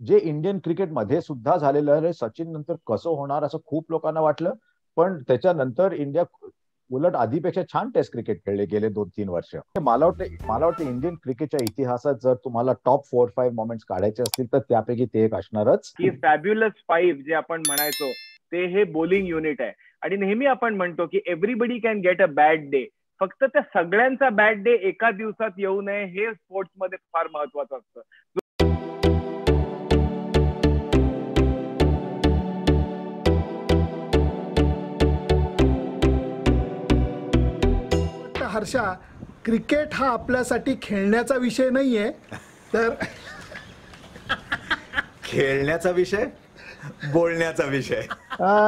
जे इंडियन क्रिकेटमध्ये सुद्धा झालेलं आहे. सचिन नंतर कसं होणार असं खूप लोकांना वाटलं, पण त्याच्यानंतर इंडिया उलट आधीपेक्षा छान टेस्ट क्रिकेट खेळले गेले 2-3 वर्ष. मला वाटतं इंडियन क्रिकेटच्या इतिहासात जर तुम्हाला टॉप 4-5 मोमेंट्स काढायचे असतील तर त्यापैकी ते एक असणारच. की फॅब्युलस 5 जे आपण म्हणायचो ते हे बॉलिंग युनिट आहे. आणि नेहमी आपण म्हणतो की everybody can get a bad day, फक्त त्या सगळ्यांचा बॅड डे एका दिवसात येऊ नये हे स्पोर्ट्समध्ये फार महत्वाचं असतं. हर्षा, क्रिकेट हा आपल्यासाठी खेळण्याचा विषय नाहीये, तर खेळण्याचा विषय, बोलण्याचा विषय.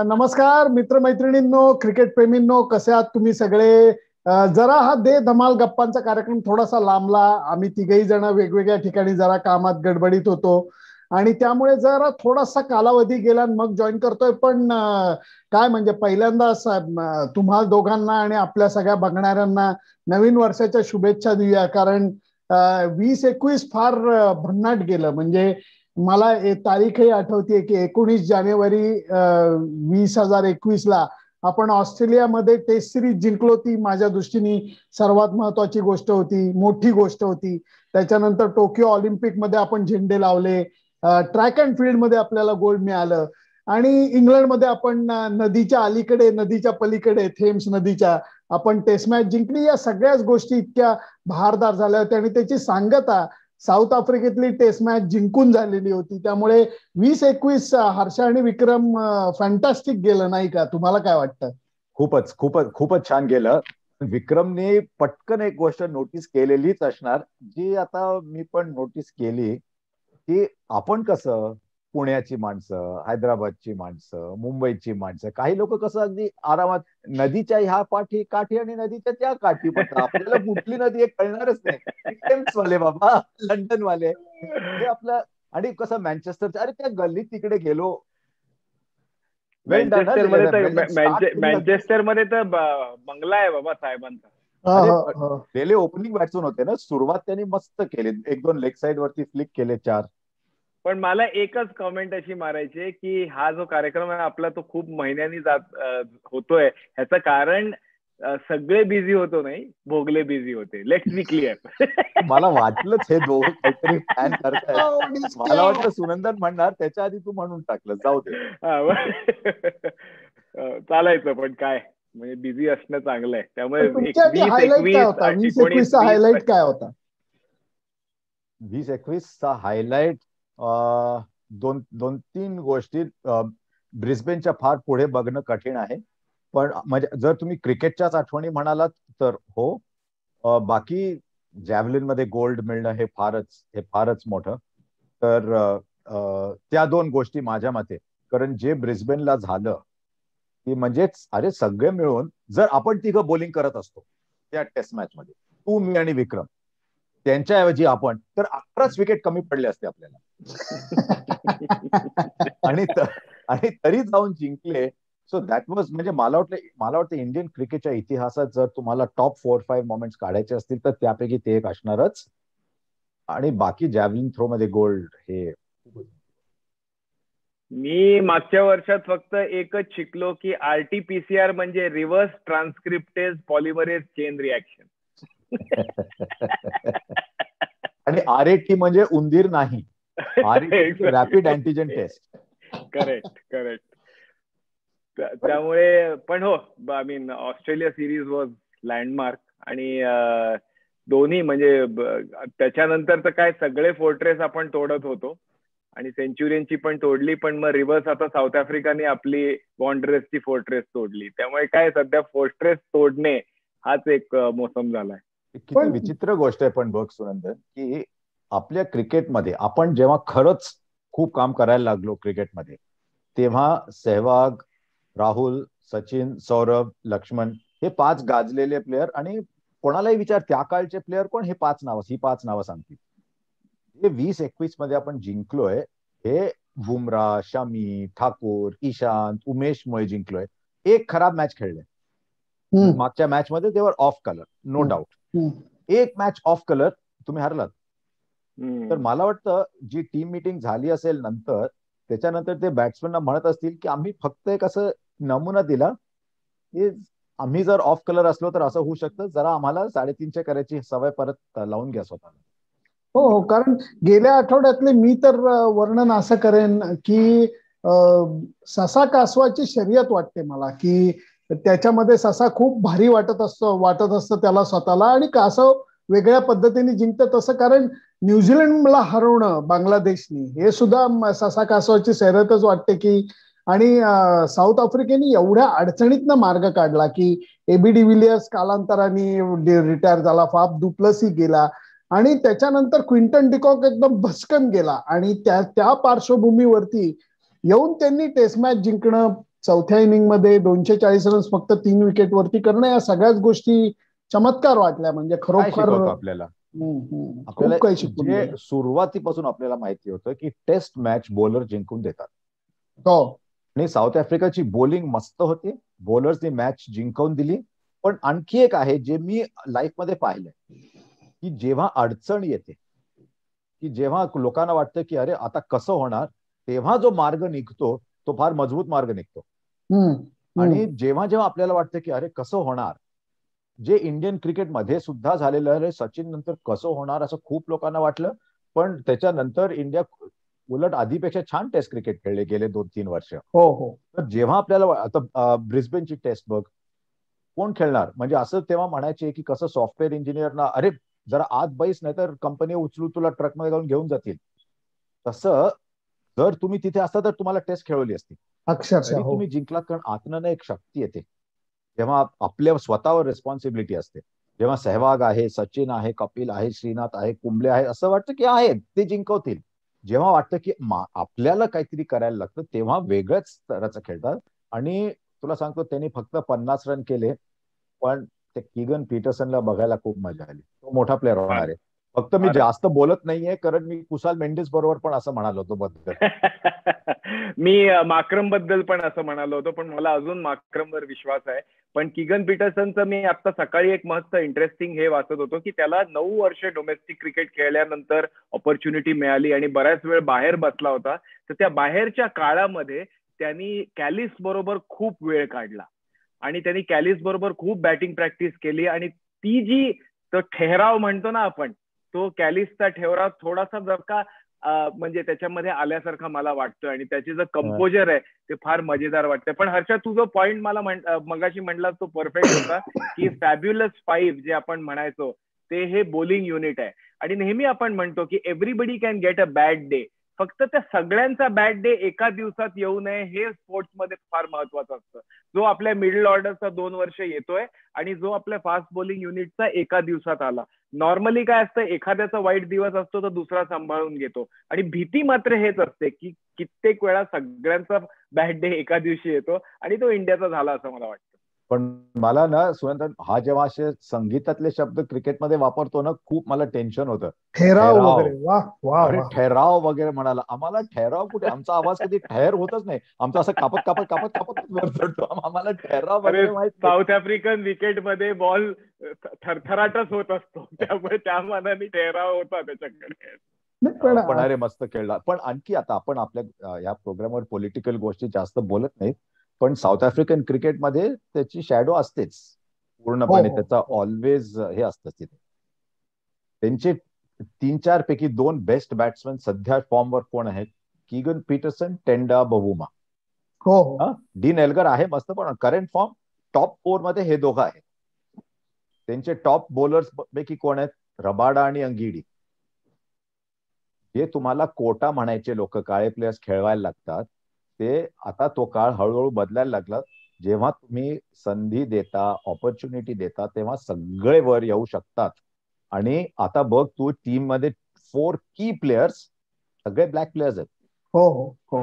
नमस्कार मित्रमैत्रिणींनो, क्रिकेट प्रेमींनो, कसे आहात तुम्ही सगळे? जरा हा दे धमाल गप्पांचा कार्यक्रम थोडासा लांबला. आम्ही तिघही जण वेगवेगळ्या ठिकाणी जरा कामात गडबडीत होतो आणि त्यामुळे जरा थोडासा कालावधी गेला मग जॉईन करतोय. पण काय म्हणजे पहिल्यांदा तुम्हा दोघांना आणि आपल्या सगळ्या बघणाऱ्यांना नवीन वर्षाच्या शुभेच्छा देऊया. कारण 2021 फार भन्नाट गेलं. म्हणजे मला तारीखही आठवते की 19 जानेवारी 2021 ला आपण ऑस्ट्रेलियामध्ये टेस्ट सिरीज जिंकलो. ती माझ्या दृष्टीने सर्वात महत्वाची गोष्ट होती, मोठी गोष्ट होती. त्याच्यानंतर टोकियो ऑलिम्पिक मध्ये आपण झेंडे लावले, ट्रॅक अँड फील्ड मध्ये आपल्याला गोल्ड मिळालं आणि इंग्लंडमध्ये आपण नदीच्या अलीकडे, नदीच्या पलीकडे, थेम्स नदीच्या आपण टेस्ट मॅच जिंकली. या सगळ्याच गोष्टी इतक्या भारदार झाल्या होत्या आणि त्याची सांगता साऊथ आफ्रिकेतली टेस्ट मॅच जिंकून झालेली होती. त्यामुळे 2021 हर्षा आणि विक्रम फॅन्टॅस्टिक गेलं, नाही का? तुम्हाला काय वाटतं? खूपच खूपच खूपच छान गेलं. विक्रमने पटकन एक गोष्ट नोटीस केलेलीच असणार, जी आता मी पण नोटीस केली, की आपण कसं पुण्याची माणसं, हैदराबादची माणसं, मुंबईची माणसं, काही लोक कसं अगदी आरामात नदीच्या ह्या काठी आणि नदीच्या त्या काठी, पण आपल्याला कुठली नदी हे कळणारच नाही. टेम्स वाले बाबा, लंडन वाले हे आपलं. आणि कसं मँचेस्टर, अरे त्या गल्लीत तिकडे गेलो. मँचेस्टर मध्ये तर बंगला आहे बाबा साहेबांचा. गेले ओपनिंग बॅट्समन होते ना, सुरुवात त्यांनी मस्त केली, 1-2 लेग साइड वरती फ्लिक केले 4. पण मला एकच कमेंट अशी मारायची की हा जो कार्यक्रम आहे आपला तो खूप महिन्यांनी होतोय. ह्याचं कारण सगळे बिझी होतो नाही, भोगले बिझी होते. Let's be clear. मला वाटलंच हे दोघं काहीतरी प्लॅन करतायत. मला वाटलं सुनंदन म्हणणार, त्याच्या आधी तू म्हणून टाकलं. जाऊ दे. चालायचं, पण काय म्हणजे बिझी असणं चांगलं आहे. त्यामुळे 2021 हायलाइट काय होता? 2021 चा हायलाइट 2-3 गोष्टी. ब्रिस्बेनच्या फार पुढे बघणं कठीण आहे, पण म्हणजे जर तुम्ही क्रिकेटच्याच आठवणी म्हणालात तर हो. बाकी जॅव्हलिन मध्ये गोल्ड मिळणं हे फारच मोठं. तर त्या 2 गोष्टी माझ्या मते. कारण जे ब्रिस्बेनला झालं की म्हणजेच अरे सगळे मिळून जर आपण तिघं बॉलिंग करत असतो त्या टेस्ट मॅच मध्ये, तू, मी आणि विक्रम, त्यांच्याऐवजी आपण, तर 11च विकेट कमी पडले असते आपल्याला. आणि तरी जाऊन जिंकले. सो दॅट वॉज, म्हणजे मला वाटतं इंडियन क्रिकेटच्या इतिहासात जर तुम्हाला टॉप 4-5 मोमेंट्स काढायचे असतील तर त्यापैकी ते एक असणारच. आणि बाकी जॅव्हलिन थ्रो मध्ये गोल्ड हे. मी मागच्या वर्षात फक्त एकच शिकलो की RT-PCR म्हणजे reverse transcriptase polymerase chain reaction. आणि RAT म्हणजे उंदीर नाही, रॅपिड अँटीजन टेस्ट. करेक्ट. त्यामुळे पण हो, I mean Australia series was landmark. आणि दोन्ही म्हणजे त्याच्यानंतर तर काय सगळे फोर्ट्रेस आपण तोडत होतो आणि सेंचुरियनची पण तोडली, पण मग रिव्हर्स आता साऊथ आफ्रिकाने आपली वॉन्डरेसची फोर्ट्रेस तोडली. त्यामुळे काय सध्या फोर्ट्रेस तोडणे हाच एक मोसम झालाय. किती विचित्र गोष्ट आहे पण बघ सुनंदन, की आपल्या क्रिकेटमध्ये आपण जेव्हा खरंच खूप काम करायला लागलो क्रिकेटमध्ये, तेव्हा सेहवाग, राहुल, सचिन, सौरभ, लक्ष्मण हे 5 गाजलेले प्लेयर. आणि कोणालाही विचार त्या काळचे प्लेयर कोण, ही 5 नावं सांगतील. हे 2021 मध्ये आपण जिंकलोय हे बुमराह, शमी, ठाकूर, ईशांत, उमेश मुळे जिंकलोय. एक खराब मॅच खेळले मागच्या मॅच मध्ये, तेवर ऑफ कलर, नो डाऊट. एक मॅच ऑफ कलर तुम्ही हरलात. तर मला वाटतं जी टीम मीटिंग झाली असेल नंतर, त्याच्यानंतर ते बॅट्समॅनना म्हणत असतील की आम्ही फक्त एक असं नमुना दिला की आम्ही जर ऑफ कलर असलो तर असं होऊ शकतं, जरा आम्हाला 350 करायची सवय परत लावून घ्या स्वतःला. हो हो, कारण गेल्या आठवड्यातले मी तर वर्णन असं करेन की ससा कासवाची शर्यत वाटते मला, की त्याच्यामध्ये ससा खूप भारी वाटत असतं त्याला स्वतःला, आणि कासव वेगळ्या पद्धतीने जिंकतं तसं. कारण न्यूझीलंडला हरवणं बांगलादेशनी हे सुद्धा ससा कासवाची शर्यतच वाटते की. आणि साऊथ आफ्रिकेने एवढ्या अडचणीतनं मार्ग काढला की एबी डिव्हिलियर्स कालांतराने रिटायर झाला, फाफ डु प्लेसी गेला, आणि त्याच्यानंतर क्विंटन डिकॉक एकदम भस्कन गेला, आणि त्या पार्श्वभूमीवरती येऊन त्यांनी टेस्ट मॅच जिंकणं, चौथ्या इनिंग मध्ये 240 रन्स फक्त 3 विकेट वरती करणं, या सगळ्याच गोष्टी चमत्कार वाटल्या. म्हणजे खरोखर आपल्याला खूप काही शिकून जे सुरुवातीपासून आपल्याला माहिती होतं की टेस्ट मॅच बॉलर जिंकून देतात. हो, आणि साऊथ आफ्रिकाची बॉलिंग मस्त होती, बॉलर्सनी मॅच जिंकवून दिली. पण आणखी एक आहे जे मी लाईफ मध्ये पाहिलंय, की जेव्हा अडचण येते, की जेव्हा लोकांना वाटतं की अरे आता कसं होणार, तेव्हा जो मार्ग निघतो तो फार मजबूत मार्ग निघतो. आणि जेव्हा जेव्हा आपल्याला वाटतं की अरे कसं होणार, जे इंडियन क्रिकेटमध्ये सुद्धा झालेलं आहे, सचिन नंतर कसं होणार असं खूप लोकांना वाटलं. पण त्याच्यानंतर इंडिया उलट आधीपेक्षा छान टेस्ट क्रिकेट खेळले गेले 2-3 वर्ष. हो हो. तर जेव्हा आपल्याला आता ब्रिस्बेनची टेस्ट बघ, कोण खेळणार, म्हणजे असं तेव्हा म्हणायचे की कसं सॉफ्टवेअर इंजिनियरना अरे जरा आत बैस नाही तर कंपनी उचलू तुला ट्रकमध्ये जाऊन घेऊन जातील. तसं जर तुम्ही तिथे असता तर तुम्हाला टेस्ट खेळवली असती, अक्षरशः. तरी तुम्ही जिंकलात. कारण आतनं एक शक्ती येते जेव्हा आपल्या स्वतःवर रिस्पॉन्सिबिलिटी असते. जेव्हा सहवाग आहे, सचिन आहे, कपिल आहे, श्रीनाथ आहे, कुंबळे आहे, असं वाटतं की आहे ते जिंकवतील. जेव्हा वाटतं की आपल्याला काहीतरी करायला लागतं तेव्हा वेगळ्याच स्तराचं खेळतात. आणि तुला सांगतो त्यांनी फक्त 50 रन केले, पण ते किगन पीटरसनला बघायला खूप मजा आली. तो मोठा प्लेअर होणार आहे. फक्त मी जास्त बोलत नाहीये कारण मी कुशाल मेंडिस बरोबर पण असं म्हणालो होतो बद्दल. मी माक्रम बद्दल पण असं म्हणालो होतो, पण मला अजून माक्रमवर विश्वास आहे. पण किगन पीटरसनचं मी आता सकाळी एक मस्त इंटरेस्टिंग हे वाचत होतो की त्याला 9 वर्ष डोमेस्टिक क्रिकेट खेळल्यानंतर ऑपॉर्च्युनिटी मिळाली आणि बऱ्याच वेळ बाहेर बसला होता. तर त्या बाहेरच्या काळामध्ये त्यांनी कॅलिस बरोबर खूप वेळ काढला आणि त्यांनी कॅलिस बरोबर खूप बॅटिंग प्रॅक्टिस केली. आणि ती जी तो ठहराव म्हणतो ना आपण, तो कॅलिसचा ठेवराव थोडासा जर का म्हणजे त्याच्यामध्ये आल्यासारखा मला वाटतोय. आणि त्याची जो कंपोजर आहे ते फार मजेदार वाटतंय. पण हर्षा, तुझा पॉइंट मला मगाशी म्हणला तो परफेक्ट होता की फॅब्युलस 5 जे आपण म्हणायचो ते हे बॉलिंग युनिट आहे. आणि नेहमी आपण म्हणतो की everybody can get a bad day, फक्त त्या सगळ्यांचा बॅड डे एका दिवसात येऊ नये हे स्पोर्ट्समध्ये फार महत्वाचं असतं. जो आपल्या मिडल ऑर्डरचा 2 वर्ष येतोय आणि जो आपल्या फास्ट बॉलिंग युनिटचा एका दिवसात आला. नॉर्मली काय असतं, एखाद्याचा वाईट दिवस असतो तर दुसरा सांभाळून घेतो. आणि भीती मात्र हेच असते की कित्येक वेळा सगळ्यांचा बॅड डे एका दिवशी येतो आणि तो इंडियाचा झाला असं मला वाटतं. पण मला ना सुरेंद्र, हा जेव्हा असे संगीतातले शब्द क्रिकेटमध्ये वापरतो ना, खूप मला टेन्शन होतं. ठहराव वगैरे. वा वा. अरे ठहराव वगैरे म्हणाला, आम्हाला ठहराव कुठे, आमचा आवाज कधी ठहर होतच नाही. आमचा असं कापत कापत कापत कापत वर चढतो. आम्हाला ठहराव वगैरे माहित. साऊथ आफ्रिकन विकेट मध्ये बॉल थरथराटच होत असतो, त्यामुळे त्या मानाने ठहराव होता त्याच्याकडे. पण अरे मस्त खेळला. पण आणखी आता आपण आपल्या या प्रोग्रामवर पॉलिटिकल गोष्टी जास्त बोलत नाही, पण साऊथ आफ्रिकन क्रिकेटमध्ये त्याची शॅडो असतेच पूर्णपणे. त्याचा ऑलवेज हे असतं तिथे. त्यांचे 3-4 पैकी 2 बेस्ट बॅट्समॅन सध्या फॉर्मवर कोण आहेत? Keegan Peterson, टेंडा Bavuma. Dean Elgar आहे मस्त, पण करंट फॉर्म टॉप 4 मध्ये हे दोघं आहेत. त्यांचे टॉप बॉलर्स पैकी कोण आहेत? रबाडा आणि अंगिडी. जे तुम्हाला कोटा म्हणायचे लोक, काळे प्लेयर्स खेळवायला लागतात, ते आता तो काळ हळूहळू बदलायला लागला. जेव्हा तुम्ही संधी देता, ऑपॉर्च्युनिटी देता, तेव्हा सगळे वर येऊ शकतात. आणि आता बघ तू, टीम मध्ये 4 की प्लेयर्स सगळे ब्लॅक प्लेयर्स आहेत. हो हो हो.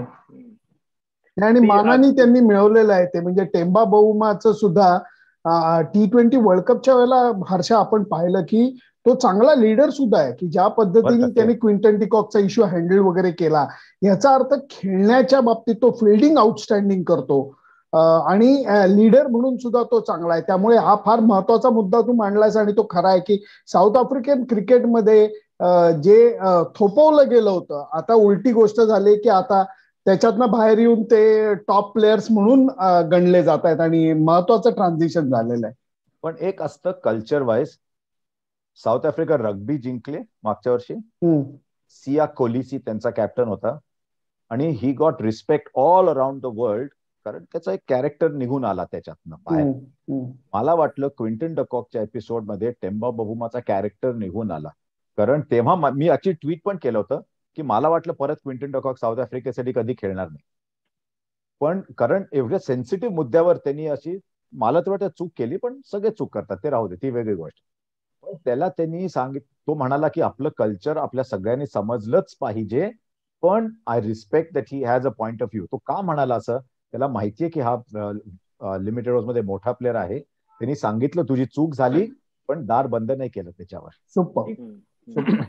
आणि मानाने त्यांनी मिळवलेलं आहे ते. म्हणजे टेंबा बवुमाचं सुद्धा T20 वर्ल्ड कपच्या वेळेला हर्षा आपण पाहिलं की तो चांगला लीडर सुद्धा आहे, की ज्या पद्धतीने त्यांनी क्विंटन डिकॉकचा इश्यू हँडल वगैरे केला. याचा अर्थ खेळण्याच्या बाबतीत तो फिल्डिंग आउटस्टँडिंग करतो आणि लीडर म्हणून सुद्धा तो चांगला आहे. त्यामुळे हा फार महत्वाचा मुद्दा तू मांडलास आणि तो खरा आहे की साऊथ आफ्रिकन क्रिकेटमध्ये जे थोपवलं गेलं होतं, आता उलटी गोष्ट झाली की आता त्याच्यातनं बाहेर येऊन ते टॉप प्लेयर्स म्हणून गणले जात आहेत आणि महत्वाचं ट्रान्झिशन झालेलं आहे. पण एक असतं culture wise, south Africa rugby जिंकले मागच्या वर्षी, सिया कोलिसी त्यांचा कॅप्टन होता आणि he got respect all around the world, कारण त्याचा एक कॅरेक्टर निघून आला त्याच्यातनं बाहेर. मला वाटलं क्विंटन डकॉकच्या एपिसोड मध्ये टेम्बा बवुमाचा कॅरेक्टर निघून आला, कारण तेव्हा मी याची ट्विट पण केलं होतं की मला वाटलं परत क्विंटन डकॉक साऊथ आफ्रिकेसाठी कधी खेळणार नाही, पण कारण एवढ्या सेन्सिटिव्ह मुद्द्यावर त्यांनी अशी मला तर वाटतं चूक केली, पण सगळे चूक करतात ते राहू दे, ती वेगळी गोष्ट. पण त्याला त्यांनी तो म्हणाला की आपलं कल्चर आपल्या सगळ्यांनी समजलंच पाहिजे, पण I respect that he has a point of view. तो का म्हणाला असं, त्याला माहितीये की हा लिमिटेड ओव्हर्स मध्ये मोठा प्लेअर आहे, त्यांनी सांगितलं तुझी चूक झाली पण दार बंद नाही केलं त्याच्यावर. सुपर.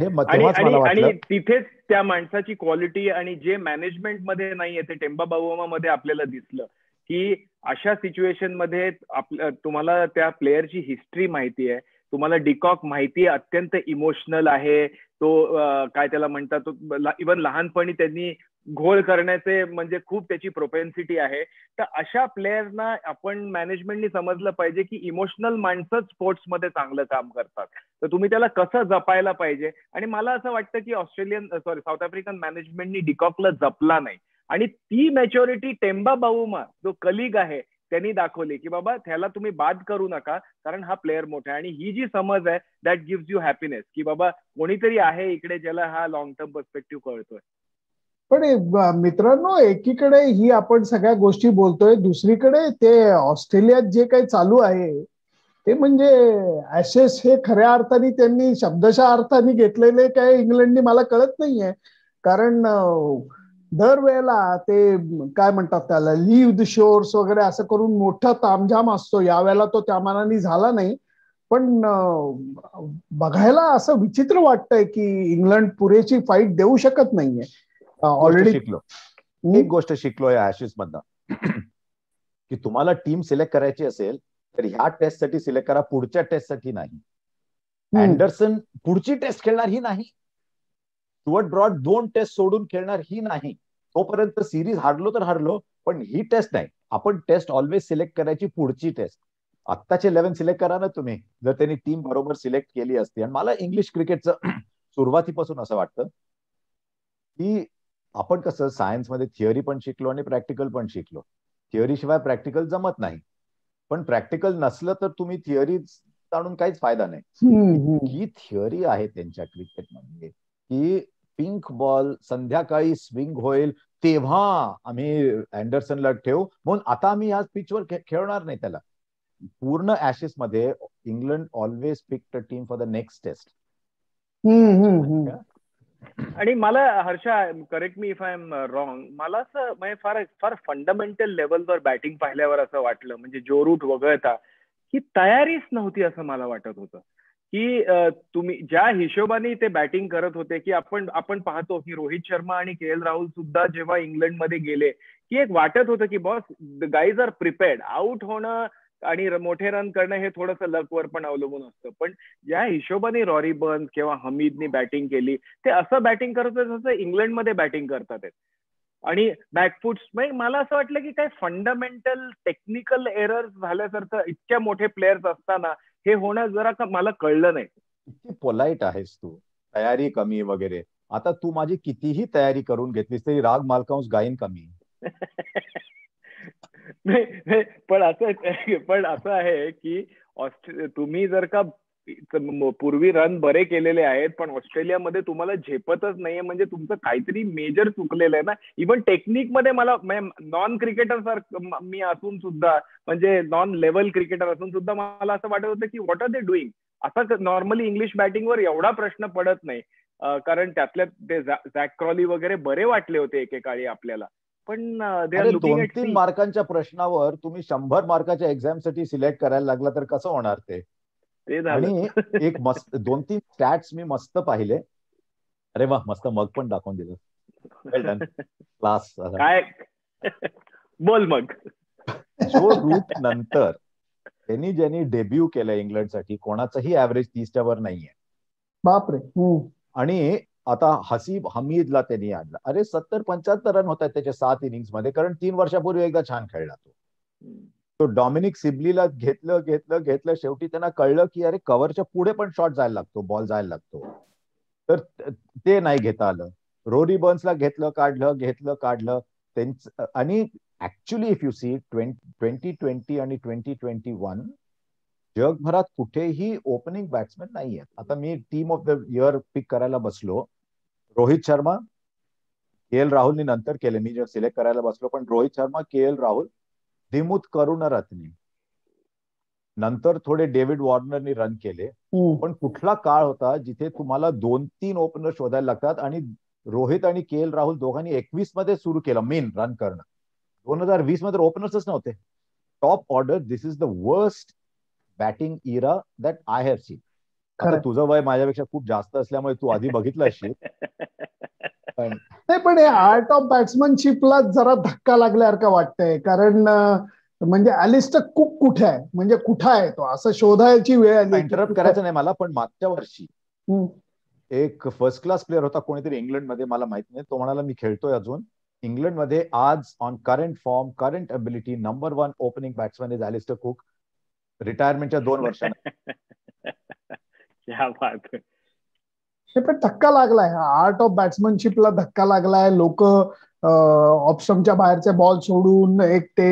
हे मला वाटलं आणि तिथेच त्या माणसाची क्वालिटी आणि जे मॅनेजमेंट मध्ये नाहीये ते टेम्बा बावुमा मध्ये आपल्याला दिसलं की अशा सिच्युएशन मध्ये तुम्हाला त्या प्लेअरची हिस्ट्री माहिती आहे, तुम्हाला डिकॉक माहिती आहे, अत्यंत इमोशनल आहे तो, काय त्याला म्हणतात, इव्हन लहानपणी त्यांनी घोळ करण्याचे म्हणजे खूप त्याची प्रोपेन्सिटी आहे. तर अशा प्लेयर्सना आपण मॅनेजमेंटनी समजलं पाहिजे की इमोशनल माणसंच स्पोर्ट्समध्ये चांगलं काम करतात, तर तुम्ही त्याला कसं जपायला पाहिजे. आणि मला असं वाटतं की साऊथ आफ्रिकन मॅनेजमेंटनी डिकॉकला जपला नाही आणि ती मॅच्युरिटी टेम्बा बावुमा जो कलिग आहे त्यांनी दाखवली की बाबा त्याला तुम्ही बाद करू नका कारण हा प्लेअर मोठा आहे. आणि ही जी समज आहे दॅट गिव्स यू हॅपीनेस की बाबा कोणीतरी आहे इकडे ज्याला हा लॉंग टर्म पर्स्पेक्टिव्ह कळतोय. पण मित्रांनो, एकीकडे ही आपण सगळ्या गोष्टी बोलतोय, दुसरीकडे ते ऑस्ट्रेलियात जे काही चालू आहे ते म्हणजे ऍशेस हे खऱ्या अर्थाने त्यांनी शब्दशः अर्थाने घेतलेले काय इंग्लंडनी मला कळत नाहीये. कारण दरवेळेला ते काय म्हणतात त्याला लीव्ह द शोर्स वगैरे असं करून मोठा तामझाम असतो. यावेळेला तो त्या मानाने झाला नाही, पण बघायला असं विचित्र वाटतंय की इंग्लंड पुरेची फाईट देऊ शकत नाहीये. ऑलरेडी एक गोष्ट शिकलो या ऍशेस मधनं की तुम्हाला टीम सिलेक्ट करायची असेल तर ह्या टेस्ट साठी सिलेक्ट करा, पुढच्या टेस्ट साठी नाही. अँडरसन पुढची टेस्ट खेळणार ही नाही, स्टुअर्ट ब्रॉड 2 टेस्ट सोडून खेळणार ही नाही. तोपर्यंत सिरीज हारलो तर हारलो, पण ही टेस्ट नाही. आपण टेस्ट ऑलवेज सिलेक्ट करायची पुढची टेस्ट. आत्ताचे 11 सिलेक्ट करा ना तुम्ही, जर त्यांनी टीम बरोबर सिलेक्ट केली असती. आणि मला इंग्लिश क्रिकेटचं सुरुवातीपासून असं वाटतं की आपण कसं सायन्समध्ये थिअरी पण शिकलो आणि प्रॅक्टिकल पण शिकलो. थिअरी शिवाय प्रॅक्टिकल जमत नाही, पण प्रॅक्टिकल नसलं तर तुम्ही थिअरी जाणून काहीच फायदा नाही. ही थिअरी आहे त्यांच्या क्रिकेटमध्ये की पिंक बॉल संध्याकाळी स्विंग होईल तेव्हा आम्ही अँडरसनला ठेवू, म्हणून आता आम्ही ह्या पिचवर खेळणार नाही त्याला. पूर्ण ऍशेस मध्ये England always picked a team for the next test. आणि मला Harsha, correct me if I am wrong, मला असं म्हणजे फार फंडामेंटल लेवलवर बॅटिंग पाहिल्यावर असं वाटलं, म्हणजे जो रूट वगळता, की तयारीच नव्हती असं मला वाटत होतं. की तुम्ही ज्या हिशोबाने ते बॅटिंग करत होते की आपण पाहतो की रोहित शर्मा आणि के.एल. राहुल सुद्धा जेव्हा इंग्लंडमध्ये गेले की एक वाटत होतं की boss the guys are prepared. Out होणं आणि मोठे रन करणं हे थोडंसं लकवर पण अवलंबून असतं, पण ज्या हिशोबाने रॉरी बर्न्स किंवा हमीदनी बॅटिंग केली ते असं बॅटिंग करत होते जसं इंग्लंडमध्ये बॅटिंग करतात. आणि बॅकफुट्स म्हणजे मला असं वाटलं की काय फंडामेंटल टेक्निकल एरर्स झाल्यासारखं इतक्या मोठे प्लेयर्स असताना हे होणं जरा मला कळलं नाही. किती पोलाइट आहेस तू, तयारी कमी वगैरे. आता तू माझी कितीही तयारी करून घेतलीस तरी राग मालकांस गाईन कमी. पण असं आहे की तुम्ही जर का पूर्वी रन बरे केलेले आहेत पण ऑस्ट्रेलियामध्ये तुम्हाला झेपतच नाहीये म्हणजे तुमचं काहीतरी मेजर चुकलेलं आहे ना. इव्हन टेक्निक मध्ये मला नॉन क्रिकेटर सारखं मी असून सुद्धा, म्हणजे नॉन लेवल क्रिकेटर असून सुद्धा मला असं वाटत होतं की व्हॉट आर दे डुईंग. आता नॉर्मली इंग्लिश बॅटिंगवर एवढा प्रश्न पडत नाही, कारण त्यातल्या ते झॅक क्रॉली वगैरे बरे वाटले होते एकेकाळी आपल्याला, पण 2-3 मार्कांच्या प्रश्नावर तुम्ही 100 मार्काच्या एक्झाम साठी सिलेक्ट करायला लागला तर कसं होणार ते. आणि एक मस्त 2-3 स्टॅट्स मी मस्त पाहिले. अरे वा, मस्त मग पण दाखवून दिलं. वेल डन, क्लास. काय बोल मग. जो रूट नंतर ज्यांनी डेब्यू केलं इंग्लंडसाठी कोणाचंही ऍव्हरेज 30च्या वर नाहीये. बापरे. आणि आता हसीब हमीदला त्यांनी आणलं. अरे 70-75 रन होत आहेत त्याच्या 7 इनिंग्स मध्ये, कारण 3 वर्षापूर्वी एकदा छान खेळला तो डॉमिनिक सिबलीला घेतलं. शेवटी त्यांना कळलं की अरे कव्हरच्या पुढे पण शॉट जायला लागतो, बॉल जायला लागतो, तर ते नाही घेता आलं. रोरी बर्न्सला घेतलं काढलं त्यांचं. आणि ऍक्च्युली इफ यू सी 2020 आणि 2021 जगभरात कुठेही ओपनिंग बॅट्समॅन नाही आहेत. आता मी टीम ऑफ द इयर पिक करायला बसलो, रोहित शर्मा, KL राहुलनी नंतर केले, मी जे सिलेक्ट करायला बसलो, पण रोहित शर्मा, KL राहुल, दिमुथ करुणरत्ने, नंतर थोडे डेव्हिड वॉर्नरनी रन केले. पण कुठला काळ होता जिथे तुम्हाला 2-3 ओपनर शोधायला लागतात, आणि रोहित आणि KL राहुल दोघांनी 21 मध्ये सुरू केलं मेन रन करणं. 2020 मध्ये ओपनर्सच नव्हते. Top order, this is the worst batting era that I have seen. आता तुझं वय माझ्यापेक्षा खूप जास्त असल्यामुळे तू आधी बघितलं असेल. नाही, पण हे आर्ट ऑफ बॅट्समनशिपला जरा धक्का लागल्यासारखं वाटतंय, कारण म्हणजे ॲलिस्टर कुक कुठे आहे, म्हणजे कुठं आहे तो, असं शोधायची वेळ आली. इंटरप्ट करायचं नाही मला, पण मागच्या वर्षी एक फर्स्ट क्लास प्लेअर होता कोणीतरी इंग्लंडमध्ये, मला माहित नाही, तो म्हणाला मी खेळतोय अजून इंग्लंडमध्ये, आज on current form, current ability, number 1 opening batsman is Alastair Cook. रिटायरमेंटच्या 2 वर्षांनी. पण धक्का लागलाय, आर्ट ऑफ बॅट्समनशिपला धक्का लागलाय. लोक ऑप्शनच्या बाहेरचे बॉल सोडून एक ते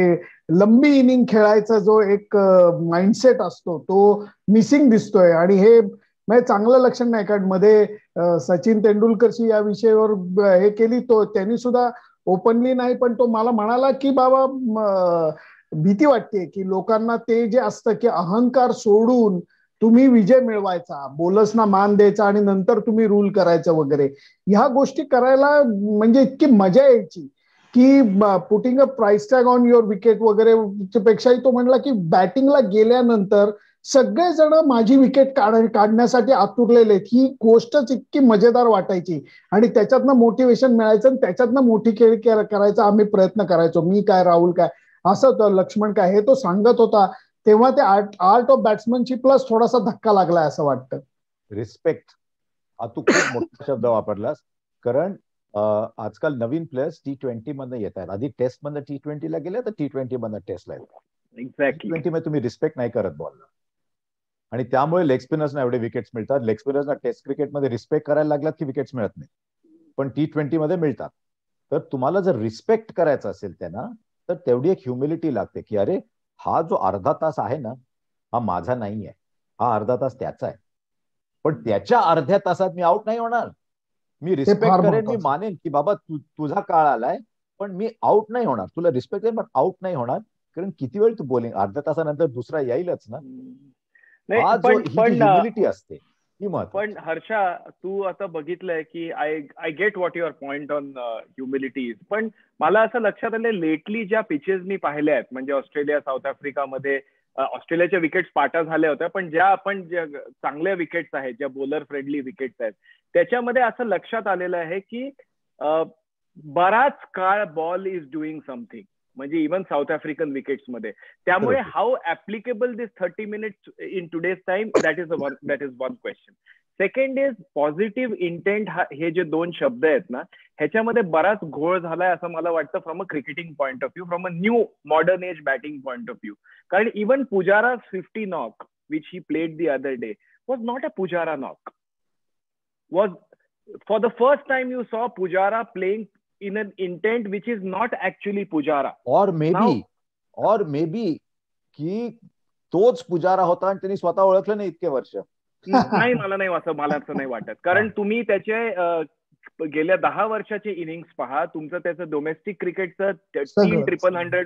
लंबी इनिंग खेळायचा जो एक माइंडसेट असतो तो मिसिंग दिसतोय. आणि हे म्हणजे चांगलं लक्षण नाही, कारण मध्ये सचिन तेंडुलकरशी या विषयावर हे केली, तो त्यांनी सुद्धा ओपनली नाही, पण तो मला म्हणाला की बाबा भीती वाटते की लोकांना ते जे असतं की अहंकार सोडून तुम्ही विजय मिळवायचा, बोलर्सना मान द्यायचा आणि नंतर तुम्ही रूल करायचं वगैरे, ह्या गोष्टी करायला म्हणजे इतकी मजा यायची की putting a price tag on your wicket वगैरे पेक्षाही तो म्हणला की बॅटिंगला गेल्यानंतर सगळेजण माझी विकेट काढण्यासाठी आतुरलेले. ही गोष्टच इतकी मजेदार वाटायची आणि त्याच्यातनं मोटिवेशन मिळायचं आणि त्याच्यातनं मोठी खेळ करायचा आम्ही प्रयत्न करायचो. मी काय, राहुल काय, असं होतं, लक्ष्मण काय, हे तो सांगत होता. तेव्हा ते आर्ट ऑफ बॅट्समनशिपला थोडासा धक्का लागलाय असं वाटतं. रिस्पेक्ट हा तू खूप मोठा शब्द वापरलास, कारण आजकाल नवीन प्लेयर्स T20 मध्ये येत आहेत. आधी टेस्ट मध्ये T20 ला गेले, तर T20 मध्ये टेस्टला येतात. एक्झॅक्टली. T20 मध्ये तुम्ही रिस्पेक्ट नाही करत बॉलला, आणि त्यामुळे लेग स्पिनर्सना एवढे विकेट्स मिळतात. लेग स्पिनर्सना टेस्ट क्रिकेटमध्ये रिस्पेक्ट करायला लागलात की विकेट्स मिळत नाही, पण T20 मध्ये मिळतात. तर तुम्हाला जर रिस्पेक्ट करायचं असेल त्यांना, तर तेवढी एक ह्युमिलिटी लागते की अरे हा जो अर्धा तास आहे ना, हा माझा नाही आहे, हा अर्धा तास त्याचा आहे. पण त्याच्या अर्ध्या तासात मी आउट नाही होणार. मी रिस्पेक्ट करेन, मी मानेन की बाबा तुझा काळ आलाय, पण मी आउट नाही होणार. तुला रिस्पेक्ट आहे पण आउट नाही होणार, कारण किती वेळ तू बॉलिंग, अर्ध्या तासानंतर दुसरा येईलच ना. हा जो ह्युमिलिटी असते. पण हर्षा, तू आता बघितलंय की I get what your point on humility, पण मला असं लक्षात आलं लेटली ज्या पिचेस मी पाहिल्या आहेत, म्हणजे ऑस्ट्रेलिया, साऊथ आफ्रिकामध्ये, ऑस्ट्रेलियाच्या विकेट्स पाटा झाल्या होत्या, पण ज्या आपण चांगल्या विकेट्स आहेत, ज्या बॉलर फ्रेंडली विकेट्स आहेत, त्याच्यामध्ये असं लक्षात आलेलं आहे की बराच काळ बॉल इज डुईंग समथिंग, म्हणजे इव्हन साऊथ आफ्रिकन विकेट्स मध्ये. त्यामुळे how applicable this 30 minutes in today's time, that is one question. Second is positive intent. हे जे 2 शब्द आहेत ना, ह्याच्यामध्ये बराच घोळ झालाय असं मला वाटतं, from a cricketing point of view, from a new modern age batting point of view. कारण even Pujara 50 knock which he played the other day was not a Pujara knock. Was for the first time you saw Pujara playing in an intent which is not actually Pujara. Or maybe की तोच पुजारा होता आणि त्यांनी स्वतः ओळखलं नाही इतके वर्ष. नाही, मला असं नाही वाटत. कारण तुम्ही त्याचे गेल्या 10 वर्षाचे इनिंग्स पहा, तुमचं त्याचं डोमेस्टिक क्रिकेटचं 3 300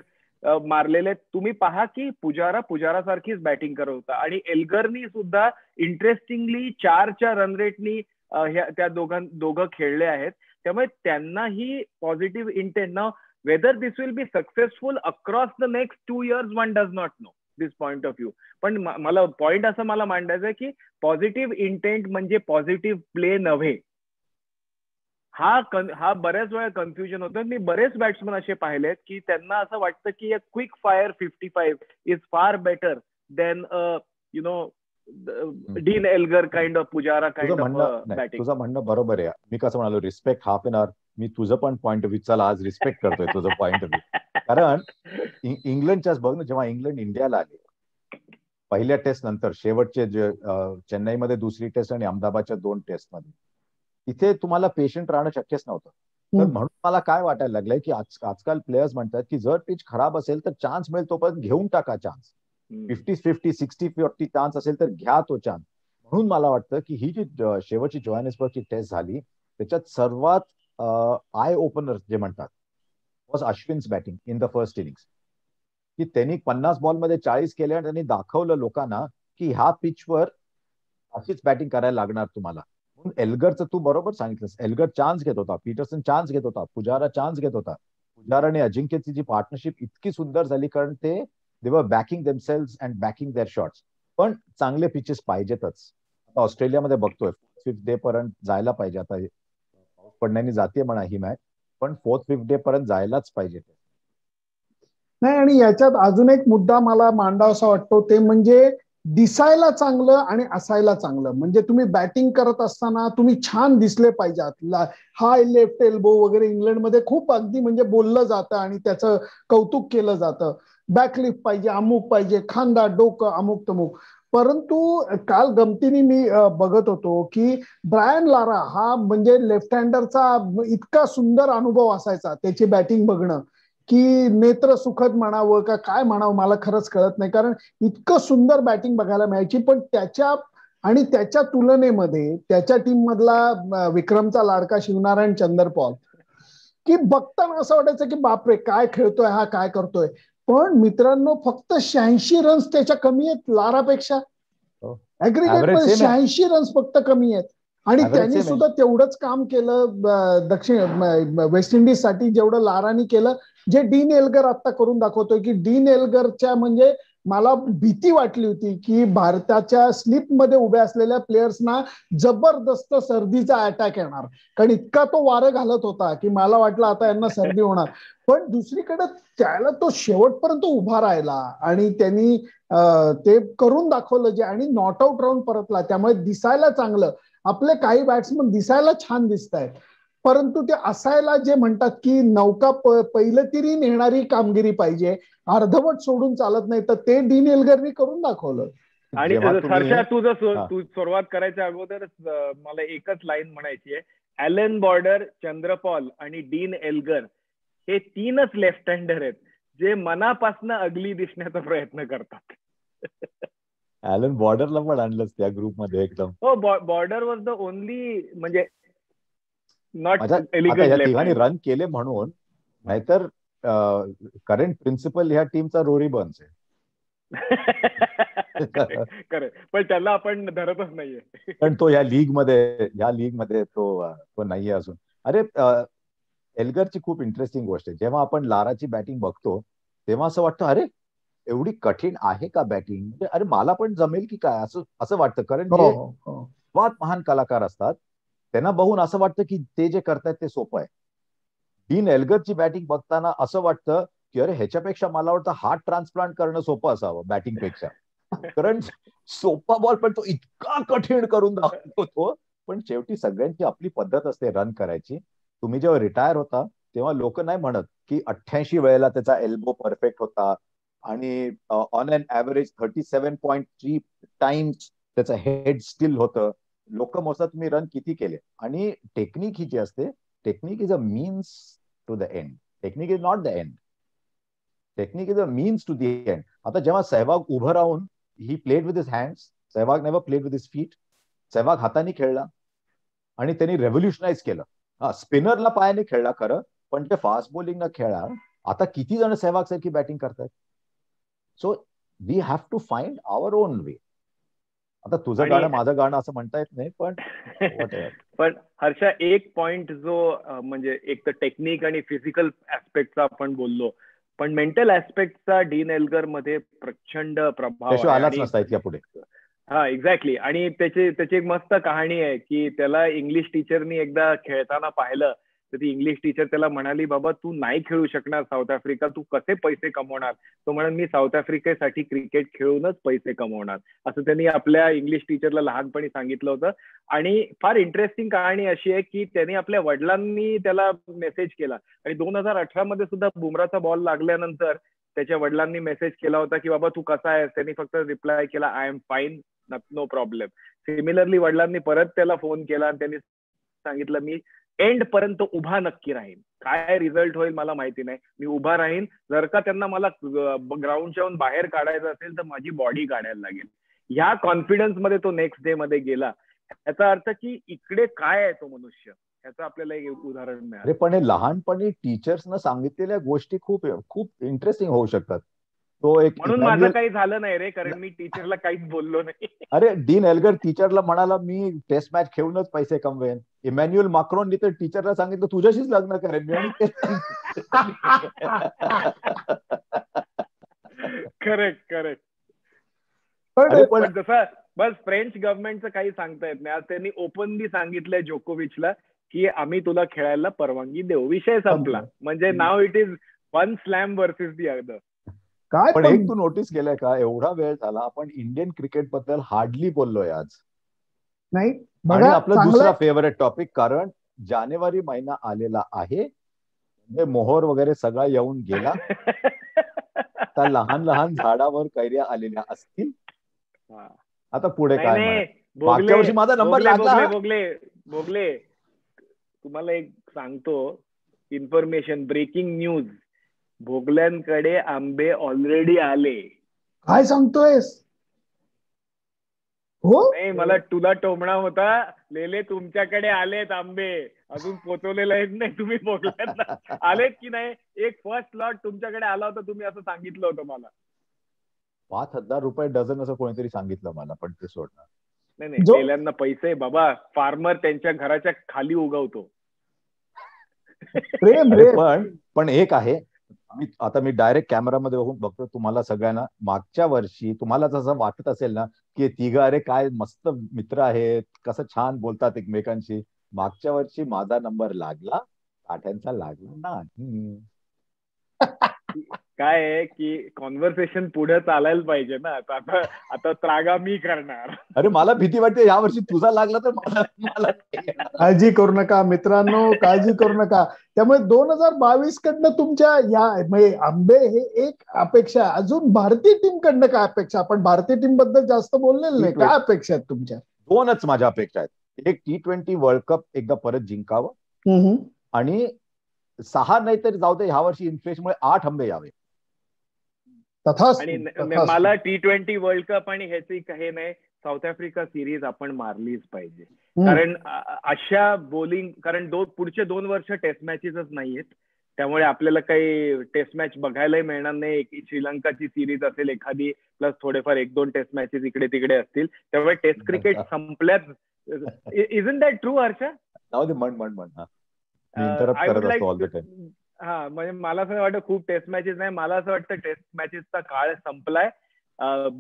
मारलेले तुम्ही पहा की पुजारा सारखीच बॅटिंग करत होता. आणि एल्गरनी सुद्धा इंटरेस्टिंगली 4च्या रन रेटनी त्या दोघं खेळले आहेत. त्यामुळे त्यांनाही पॉझिटिव्ह इंटेंट. ना whether this will be successful across the next 2 years one does not know this point of view. पण मला पॉइंट असं मला मांडायचं आहे की पॉझिटिव्ह इंटेंट म्हणजे पॉझिटिव्ह प्ले नव्हे. हा बऱ्याच वेळा कन्फ्युजन होतं. मी बरेच बॅट्समन असे पाहिलेत की त्यांना असं वाटतं की quick fire 55 is far better than dean Elgar kind of, Pujara kind of batting. तुझं म्हणणं बरोबर आहे. मी कसं म्हणालो, रिस्पेक्ट हाफ एन आवर. मी तुझं पण पॉईंट ऑफ व्ह्यू, चला आज रिस्पेक्ट करतोय तुझं पॉईंट ऑफ व्ह्यू. कारण इंग्लंडच्याच बघ ना, जेव्हा इंग्लंड इंडियाला आले पहिल्या टेस्ट नंतर, शेवटचे चेन्नईमध्ये दुसरी टेस्ट आणि अहमदाबादच्या 2 टेस्ट मध्ये, तिथे तुम्हाला पेशंट राहणं शक्यच नव्हतं. तर म्हणून मला काय वाटायला लागलंय की आजकाल प्लेयर्स म्हणतात की जर पिच खराब असेल तर चान्स मिळेल तोपर्यंत घेऊन टाका चान्स. 50-50, 60-40 चान्स असेल तर घ्या तो चान्स. म्हणून मला वाटतं की ही जी शेवटची जोहान्सबर्गची टेस्ट झाली त्याच्यात सर्वात आय ओपनर जे म्हणतात was Ashwin's batting in the first innings. की त्यांनी 50 बॉलमध्ये 40 केले आणि त्यांनी दाखवलं लोकांना की ह्या पिचवर अशीच बॅटिंग करायला लागणार तुम्हाला. म्हणून एल्गरचं तू बरोबर सांगितलंस, एल्गर चान्स घेत होता, पीटरसन चान्स घेत होता, पुजारा चान्स घेत होता. पुजारा आणि अजिंक्यची जी पार्टनरशिप इतकी सुंदर झाली कारण ते वर backing themselves and backing their shots. पण चांगले पिचेस पाहिजेतच. आता ऑस्ट्रेलियामध्ये बघतोय 4th डे पर्यंत जायला पाहिजे. आता पाऊस पडण्याने जाते म्हणा ही मॅच, पण 4th-5th डे पर्यंत जायलाच पाहिजे. नाही, आणि याच्यात अजून एक मुद्दा मला मांडावासा वाटतो, ते म्हणजे दिसायला चांगलं आणि असायला चांगलं. म्हणजे तुम्ही बॅटिंग करत असताना तुम्ही छान दिसले पाहिजेत. हाय लेफ्ट एल्बो वगैरे इंग्लंडमध्ये खूप अगदी म्हणजे बोललं जातं आणि त्याचं कौतुक केलं जातं. बॅकलिफ्ट पाहिजे, अमुक पाहिजे, खांदा डोकं अमुक तमुक. परंतु काल गमतीने मी बघत होतो की ब्रायन लारा हा म्हणजे लेफ्ट हँडरचा इतका सुंदर अनुभव असायचा त्याची बॅटिंग बघणं की नेत्र सुखद म्हणावं का काय म्हणावं मला खरंच कळत नाही. कारण इतकं सुंदर बॅटिंग बघायला मिळायची. पण त्याच्या तुलनेमध्ये त्याच्या टीम मधला विक्रमचा लाडका शिवनारायण चंदरपॉल, की बघताना असं वाटायचं की बापरे काय खेळतोय हा, काय करतोय. पण मित्रांनो फक्त 86 रन्स त्याच्या कमी आहेत लारापेक्षा. ऍग्रीगेट मध्ये 86 रन्स फक्त कमी आहेत. आणि त्यांनी सुद्धा तेवढंच काम केलं वेस्ट इंडिज साठी जेवढं लारानी केलं. जे डीन एल्गर आता करून दाखवतोय की डीन एल्गरच्या म्हणजे मला भीती वाटली होती की भारताच्या स्लिपमध्ये उभ्या असलेल्या प्लेयर्सना जबरदस्त सर्दीचा अटॅक येणार. कारण इतका तो वारं घालत होता की मला वाटलं आता यांना सर्दी होणार. पण दुसरीकडे त्याला तो शेवटपर्यंत उभा राहिला आणि त्यांनी ते करून दाखवलं जे, आणि नॉट आउट राहून परतला. त्यामुळे दिसायला चांगलं. आपले काही बॅट्समन दिसायला छान दिसत आहेत, परंतु ते असायला जे म्हणतात की नौका पहिलं तरी नेणारी कामगिरी पाहिजे, अर्धवट सोडून चालत नाही. तर ते डीन एल्गरनी करून दाखवलं. आणि हर्षा तू सुरुवात करायच्या अगोदर मला एकच लाईन म्हणायची आहे. ॲलन बॉर्डर, चंद्रपॉल आणि डीन एल्गर हे 3च लेफ्ट हँडर आहेत जे मनापासून अगली दिसण्याचा प्रयत्न करतात. ॲलन बॉर्डरला पण आणलंच त्या ग्रुपमध्ये एकदम. हो, बॉर्डर वॉज द ओनली म्हणजे नॉट एलिगंट लेफ्ट रन केले म्हणून. नाहीतर करंट प्रिन्सिपल ह्या टीमचा रोरी बर्न्स आहे. पण त्याला आपण धरतच नाहीये. पण तो ह्या लीग मध्ये तो नाहीये अजून. अरे एल्गरची खूप इंटरेस्टिंग गोष्ट आहे. जेव्हा आपण लाराची बॅटिंग बघतो तेव्हा असं वाटतं अरे एवढी कठीण आहे का बॅटिंग, म्हणजे अरे मला पण जमेल की काय असं वाटतं. कारण जे सर्वात महान कलाकार असतात त्यांना बघून असं वाटतं की ते जे करतायत ते सोपं आहे. डीन एल्गरची बॅटिंग बघताना असं वाटतं की अरे ह्याच्यापेक्षा मला वाटतं हार्ट ट्रान्सप्लांट करणं सोपं असावं बॅटिंग पेक्षा. कारण सोपा बॉल पण तो इतका कठीण करून दाखवतो. पण शेवटी सगळ्यांची आपली पद्धत असते रन करायची. तुम्ही जेव्हा रिटायर होता तेव्हा लोक नाही म्हणत की 88 वेळेला त्याचा एल्बो परफेक्ट होता आणि ऑन अन ऍव्हरेज 37.3 टाइम्स त्याचं हेड स्टिल होतं. लोक मोजतात तुम्ही रन किती केले. आणि टेक्निक ही जी असते, technique is a means to the end. Technique is not the end. Technique is a means to the end. आता जेव्हा सहवाग उभं राहून ही played with his hands, Sehwag never played with his feet. Sehwag हाताने खेळला आणि त्यांनी रेव्होल्युशनाइज केलं. स्पिनरला पायाने खेळला खरं, पण ते फास्ट बॉलिंगला खेळला. आता किती जण सहवाग सारखी बॅटिंग करतात. So we have to find our own way. आता तुझं गाणं माझं गाणं असं म्हणता येत नाही, पण हर्षा एक पॉइंट जो म्हणजे एक तर टेक्निक आणि फिजिकल ऍस्पेक्टचा आपण बोललो, पण मेंटल ऍस्पेक्टचा डीन एल्गर मध्ये प्रचंड प्रभाव आलाच नसता इतक्या पुढे. हा, एक्झॅक्टली. आणि त्याची एक मस्त कहाणी आहे की त्याला इंग्लिश टीचरनी एकदा खेळताना पाहिलं तर ती इंग्लिश टीचर त्याला म्हणाली, बाबा तू नाही खेळू शकणार साऊथ आफ्रिका, तू कसे पैसे कमवणार? तो म्हणाल, मी साऊथ आफ्रिकेसाठी क्रिकेट खेळूनच पैसे कमवणार, असं त्यांनी आपल्या इंग्लिश टीचरला लहानपणी सांगितलं होतं. आणि फार इंटरेस्टिंग कहाणी अशी आहे की त्यांनी आपल्या वडिलांनी त्याला मेसेज केला, आणि 2018 मध्ये सुद्धा बुमराचा बॉल लागल्यानंतर त्याच्या वडिलांनी मेसेज केला होता की बाबा तू कसा आहेस? त्यांनी फक्त रिप्लाय केला, I am fine, no problem. Similarly वडिलांनी परत त्याला फोन केला आणि त्यांनी सांगितलं, मी एंड पर्यंत उभा नक्की राहीन, काय रिझल्ट होईल मला माहिती नाही, मी उभा राहीन. जर का त्यांना मला ग्राउंडच्या बाहेर काढायचं असेल तर माझी बॉडी काढायला लागेल. ह्या कॉन्फिडन्स मध्ये तो नेक्स्ट डे मध्ये गेला. याचा अर्थ की इकडे काय आहे तो मनुष्य, ह्याचं आपल्याला एक उदाहरण मिळालं. अरे पण हे लहानपणी टीचर्सनं सांगितलेल्या गोष्टी खूप खूप इंटरेस्टिंग होऊ शकतात. तो एक म्हणून माझं काही झालं नाही रे, कारण मी टीचरला काहीच बोललो नाही. अरे डीन एल्गर टीचरला म्हणाला, मी टेस्ट मॅच खेळूनच पैसे कमवेन. इमॅन्युअल मॅक्रॉननी तर टीचरला सांगितलं, तुझ्याशीच लग्न करेन मी. Correct correct. पण जसं बस फ्रेंच गव्हर्नमेंटचं काही सांगता येत नाही. आज त्यांनी ओपनली सांगितलंय जोकोविचला की आम्ही तुला खेळायला परवानगी देऊ, विषय संपला. म्हणजे now it is one slam versus the other. काय पण एक तू नोटीस केलंय का, एवढा वेळ झाला आपण इंडियन क्रिकेट बद्दल हार्डली बोललोय आज. नाही आणि बघा, आपला दुसरा फेवरेट टॉपिक, कारण जानेवारी महिना आलेला आहे, मोहर वगैरे सगळा येऊन गेला. आता लहान लहान झाडावर कैऱ्या आलेल्या असतील. आता पुढे काय? मागच्या वर्षी माझा नंबर लागला. भोगले तुम्हाला एक सांगतो इन्फॉर्मेशन, ब्रेकिंग न्यूज, भोगल्यांकडे आंबे ऑलरेडी आले. काय सांगतोयस? हो नाही, मला तुला टोमणा होता, लेले तुमच्याकडे आलेत आंबे, अजून पोचवलेले आहेत नाही, तुम्ही भोगल्यांना आलेत की नाही? एक फर्स्ट लॉट तुमच्याकडे आला होता, तुम्ही असं सांगितलं होतं मला. 5,000 रुपये डझन असं कोणीतरी सांगितलं मला, पण ते सोडणार नाही. लेल्यांना पैसे बाबा, फार्मर त्यांच्या घराच्या खाली उगवतो. पण एक आहे, आता मी डायरेक्ट कॅमेरामध्ये बघून बघतो तुम्हाला सगळ्यांना. मागच्या वर्षी तुम्हाला जसं वाटत असेल ना की तिघ अरे काय मस्त मित्र आहेत, कसं छान बोलतात एकमेकांशी, मागच्या वर्षी माझा नंबर लागला, काठ्यांचा लागला नाही. काय आहे की कॉन्व्हर्सेशन पुढे चालायला पाहिजे ना. आता त्रागा मी करणार. अरे मला भीती वाटते या वर्षी तुझा लागला तर मला काळजी करू नका मित्रांनो, काळजी करू नका. त्यामुळे 2022 कडनं तुमच्या या म्हणजे आंबे हे एक अपेक्षा, अजून भारतीय टीम कडनं काय अपेक्षा? आपण भारतीय टीम बद्दल जास्त बोललेलं नाही, काय अपेक्षा आहेत तुमच्या? 2च माझ्या अपेक्षा आहेत. एक T20 वर्ल्ड कप एकदा परत जिंकावं, आणि 6 नाही तरी जाऊ दे, ह्या वर्षी इन्फ्लेशनमुळे 8 आंबे यावे. आणि मला T20 वर्ल्ड कप आणि ह्याची काही नाही, साऊथ आफ्रिका सिरीज आपण मारलीच पाहिजे. कारण अशा बॉलिंग, कारण पुढचे 2 वर्ष टेस्ट मॅचेसच नाहीयेत, त्यामुळे आपल्याला काही टेस्ट मॅच बघायलाही मिळणार नाही. श्रीलंकाची सिरीज असेल एखादी, प्लस थोडेफार 1-2 टेस्ट मॅचेस इकडे तिकडे असतील, त्यामुळे टेस्ट क्रिकेट संपल्यात. Isn't that true Harsha? हा, म्हणजे मला असं वाटतं खूप टेस्ट मॅचेस नाही, मला असं वाटतं टेस्ट मॅचेसचा काळ संपलाय.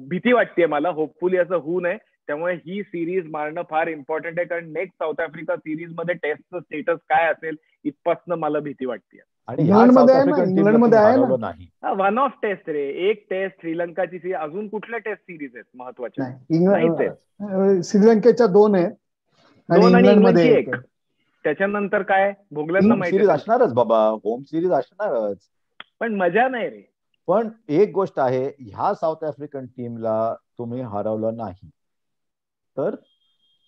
भीती वाटते मला, होपफुली असं होऊ नये. त्यामुळे ही सिरीज मारणं फार इम्पॉर्टंट आहे, कारण नेक्स्ट साऊथ आफ्रिका सिरीज मध्ये टेस्टचं स्टेटस काय असेल इथपासून मला भीती वाटते. इंग्लंडमध्ये आहे ना, वन ऑफ टेस्ट रे, एक टेस्ट श्रीलंकाची सिरीज, अजून कुठल्या टेस्ट सिरीज आहेत महत्वाच्या? श्रीलंकेच्या 2 आहेत, 2 आणि इंग्लंडची 1. त्याच्यानंतर काय? भोगल्यांना माहिती असणारच बाबा, होम सिरीज असणारच, पण मजा नाही रे. पण एक गोष्ट आहे, ह्या साऊथ आफ्रिकन टीमला तुम्ही हरवलं नाही तर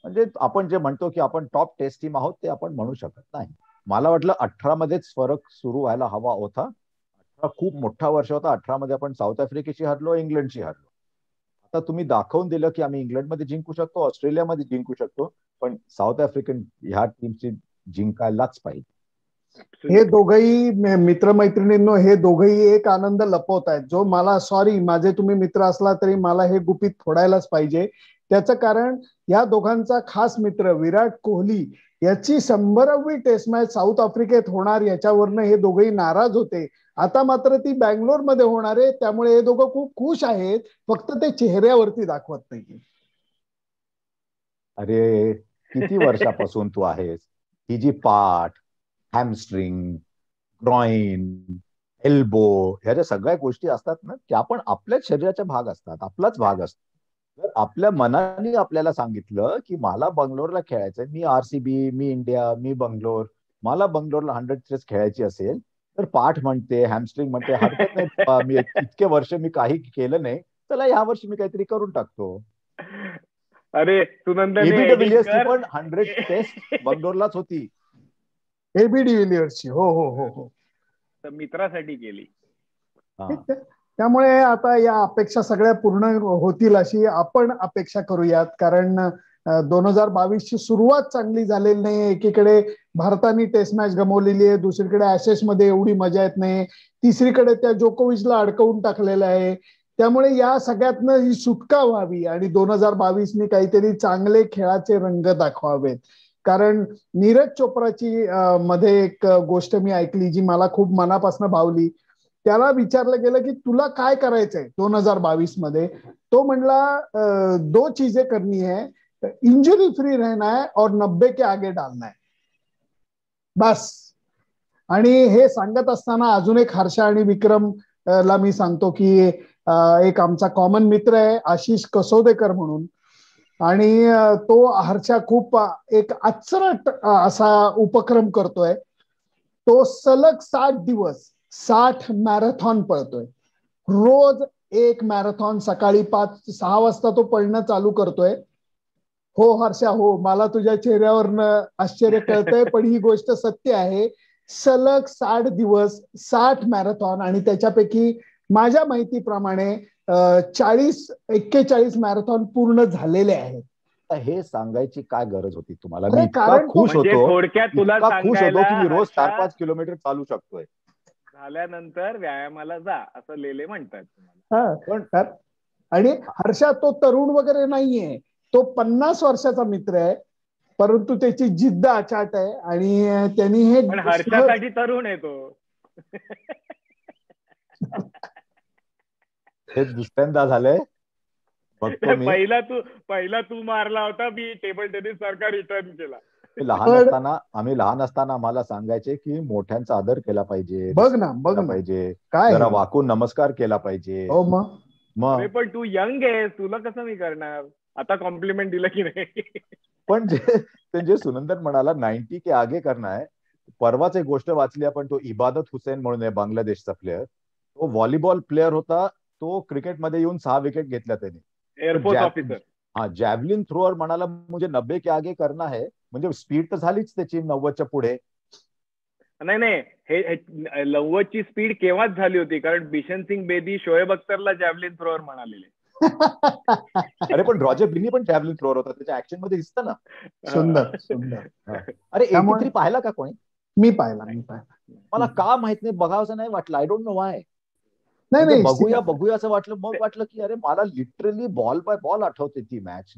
म्हणजे आपण जे म्हणतो की आपण टॉप टेस्ट टीम आहोत ते आपण म्हणू शकत नाही. मला वाटलं 18 मध्येच फरक सुरू व्हायला हवा होता. 18 खूप मोठा वर्ष होता. 18 मध्ये आपण साऊथ आफ्रिकेची हरलो, इंग्लंडची हरलो. आता तुम्ही दाखवून दिलं की आम्ही इंग्लंडमध्ये जिंकू शकतो, ऑस्ट्रेलियामध्ये जिंकू शकतो, पण साऊथ आफ्रिकन ह्या टीमची जिंकायलाच पाहिजे. हे दोघही मित्रमैत्रिणींनो, हे दोघही एक आनंद लपवत आहेत, जो मला, सॉरी माझे तुम्ही मित्र असला तरी मला हे गुपित फोडायलाच पाहिजे. त्याचं कारण या दोघांचा खास मित्र विराट कोहली याची 100वी टेस्ट मॅच साऊथ आफ्रिकेत होणार याच्यावरनं हे दोघेही नाराज होते. आता मात्र ती बँगलोरमध्ये होणार आहे, त्यामुळे हे दोघं खूप खुश आहेत, फक्त ते चेहऱ्यावरती दाखवत नाही. अरे किती वर्षापासून तू आहेस, ही जी पाठ, हॅमस्ट्रिंग, ग्रॉइन, एल्बो, ह्या ज्या सगळ्या गोष्टी असतात ना, त्या पण आपल्याच शरीराचा भाग असतात, आपलाच भाग असतो. जर आपल्या मनाने आपल्याला सांगितलं की मला बंगलोरला खेळायचंय, मी RCB, मी इंडिया, मी बंगलोर, मला बंगलोरला 100 टेस्ट खेळायची असेल, तर पाठ म्हणते, हॅमस्ट्रिंग म्हणते, हरकत नाही बाबा, मी इतके वर्ष मी काही केलं नाही, चला या वर्षी मी काहीतरी करून टाकतो. अरे सुनंदने एबी edit डिव्हिलियर्सची कर. पण 100 टेस्ट बंगलोरलाच होती. AB डिव्हिलियर्सची, हो हो हो हो. तर मित्रासाठी केली. हा. त्यामुळे आता या अपेक्षा सगळ्या पूर्ण होतील अशी आपण अपेक्षा करूयात, कारण 2022 ची सुरुवात चांगली झालेली नाही. एकीकडे भारताने टेस्ट मॅच गमावलेली आहे, दुसरीकडे ऍशेस मध्ये एवढी मजा येत नाही, तिसरीकडे त्या जोकोविचला अडकवून टाकलेलं आहे. त्यामुळे या सगळ्यातनं ही सुटका व्हावी आणि 2022नी काहीतरी चांगले खेळाचे रंग दाखवावेत. कारण नीरज चोप्राची मध्ये एक गोष्ट मी ऐकली जी मला खूप मनापासून भावली. त्याला विचारलं गेलं की तुला काय करायचंय 2022 मध्ये. तो म्हणला 2 चीजें करनी है, इंजुरी फ्री रहना है और 90 के आगे डालना है, बस. आणि हे सांगत असताना अजून एक हर्षा आणि विक्रम ला मी सांगतो की एक आमचा कॉमन मित्र आहे आशिष कसोदेकर म्हणून, आणि तो हर्षा खूप एक अचरट असा उपक्रम करतोय. तो सलग 60 दिवस 60 मॅरेथॉन पळतोय. रोज एक मॅरेथॉन सकाळी 5-6 वाजता तो पळणं चालू करतोय. हो हर्षा, हो, मला तुझ्या चेहऱ्यावरनं आश्चर्य कळतंय, पण ही गोष्ट सत्य आहे. सलग 60 दिवस 60 मॅरेथॉन, आणि त्याच्यापैकी माझ्या माहितीप्रमाणे 41 मॅरेथॉन पूर्ण झालेले आहेत. हे सांगायची काय गरज होती तुम्हाला? अरे मी इतका कारण खुश म्हणजे होतो, थोडक्यात तुला इतका खुश होतो की मी रोज सांगायला 4-5 किलोमीटर चालू शकतोय. झाल्यानंतर व्यायामाला जा असं लेले म्हणतात तुम्हाला. पण आणि हर्षा तो तरुण वगैरे नाहीये, तो 50 वर्षाचा मित्र आहे, परंतु त्याची जिद्द अचाट आहे आणि त्यांनी हे पण हर्षासाठी तरुण आहे तो. हे दुसऱ्यांदा झालंय बघतो मी. पहिला तू मारला होता, मी टेबल टेनिस सारखा रिटर्न केला. आम्ही लहान असताना आम्हाला सांगायचे की मोठ्यांचा आदर केला पाहिजे, बघ ना पाहिजे, काय जरा वाकून नमस्कार केला पाहिजे. हो मग पण तू यंग आहेस, तुला कसं मी करणार आता कॉम्प्लिमेंट दिलं की नाही. पण जे सुनंदन म्हणाला 90 के आगे करना है. परवाच एक गोष्ट वाचली आपण, तो इबादत हुसेन म्हणून आहे बांगलादेशचा प्लेअर, तो व्हॉलीबॉल प्लेअर होता, तो क्रिकेटमध्ये येऊन 6 विकेट घेतल्या त्याने. Air force officer. हा, जॅव्हलिन थ्रोअर म्हणाला मुझे 90 के आगे करना है, म्हणजे स्पीड तर झालीच त्याची 90च्या पुढे. नाही, हे 90ची स्पीड केव्हाच झाली होती, कारण बिशन सिंग बेदी शोएब अख्तरला जॅव्हलिन थ्रोअर म्हणालेले. अरे पण रॉजर बिनी पण जॅव्हलिन थ्रोअर होता, त्याच्या ऍक्शन मध्ये दिसतं ना. सुंदर. अरे 83 पाहिला का कोणी? मी पाहिला. मला का माहित नाही, बघावंसं नाही वाटलं. I don't know Y. नाही बघूया असं वाटलं. मग वाटलं की अरे मला लिटरली बॉल बाय बॉल आठवते ती मॅच.